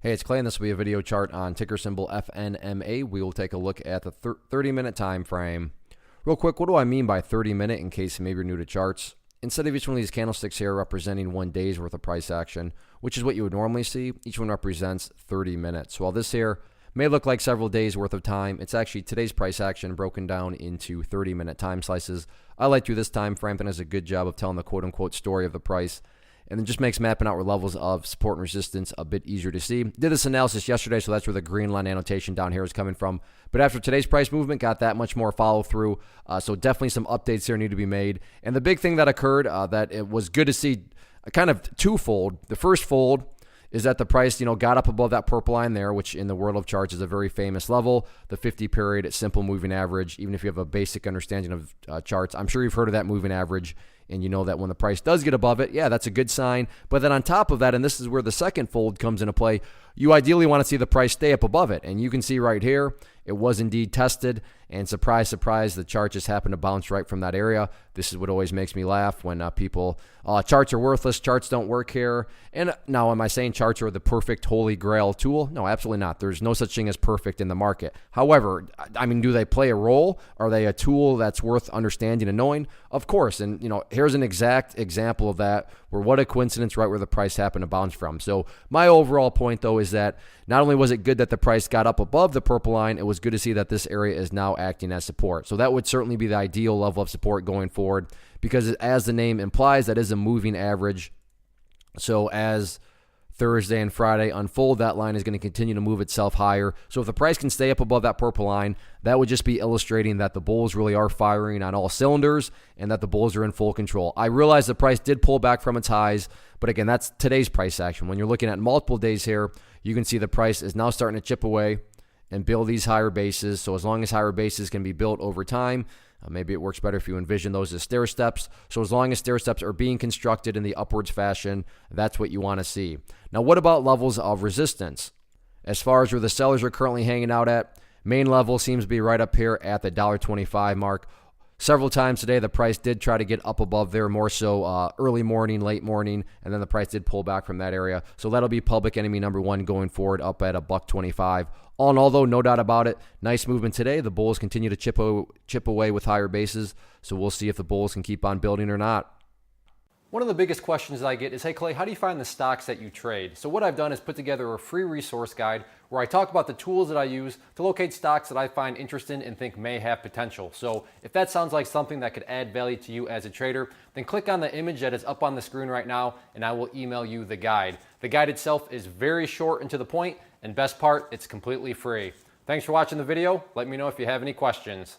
Hey, it's Clay, and this will be a video chart on ticker symbol FNMA. We will take a look at the 30-minute time frame. Real quick, what do I mean by 30-minute in case maybe you're new to charts? Instead of each one of these candlesticks here representing 1 day's worth of price action, which is what you would normally see, each one represents 30 minutes. While this here may look like several days worth of time, it's actually today's price action broken down into 30-minute time slices. I like to do this time frame, and does a good job of telling the quote-unquote story of the price, and it just makes mapping out where levels of support and resistance a bit easier to see. Did this analysis yesterday, so that's where the green line annotation down here is coming from. But after today's price movement, got that much more follow through. So definitely some updates here need to be made. And the big thing that occurred that it was good to see, kind of twofold. The first fold is that the price, got up above that purple line there, which in the world of charts is a very famous level, the 50-period simple moving average. Even if you have a basic understanding of charts, I'm sure you've heard of that moving average, and you know that when the price does get above it, yeah, that's a good sign. But then on top of that, and this is where the second fold comes into play, you ideally want to see the price stay up above it. And you can see right here, it was indeed tested, and surprise, surprise, the chart just happened to bounce right from that area. This is what always makes me laugh when people, charts are worthless, charts don't work here. And now, am I saying charts are the perfect holy grail tool? No, absolutely not. There's no such thing as perfect in the market. However, I mean, do they play a role? Are they a tool that's worth understanding and knowing? Of course. And, here's an exact example of that, where what a coincidence, right where the price happened to bounce from. So my overall point, though, is that not only was it good that the price got up above the purple line, it was good to see that this area is now acting as support. So that would certainly be the ideal level of support going forward, because as the name implies, that is a moving average. So as Thursday and Friday unfold, that line is going to continue to move itself higher. So if the price can stay up above that purple line, that would just be illustrating that the bulls really are firing on all cylinders and that the bulls are in full control. I realize the price did pull back from its highs, but again, that's today's price action. When you're looking at multiple days here, you can see the price is now starting to chip away and build these higher bases. So as long as higher bases can be built over time, maybe it works better if you envision those as stair steps. So as long as stair steps are being constructed in the upwards fashion, that's what you want to see. Now, what about levels of resistance? As far as where the sellers are currently hanging out at, main level seems to be right up here at the $1.25 mark. Several times today, the price did try to get up above there, more so early morning, late morning, and then the price did pull back from that area. So that'll be public enemy number one going forward, up at $1.25. All in all, though, no doubt about it, nice movement today. The bulls continue to chip away with higher bases, so we'll see if the bulls can keep on building or not. One of the biggest questions I get is, hey Clay, how do you find the stocks that you trade? So what I've done is put together a free resource guide where I talk about the tools that I use to locate stocks that I find interesting and think may have potential. So if that sounds like something that could add value to you as a trader, then click on the image that is up on the screen right now and I will email you the guide. The guide itself is very short and to the point, and best part, it's completely free. Thanks for watching the video. Let me know if you have any questions.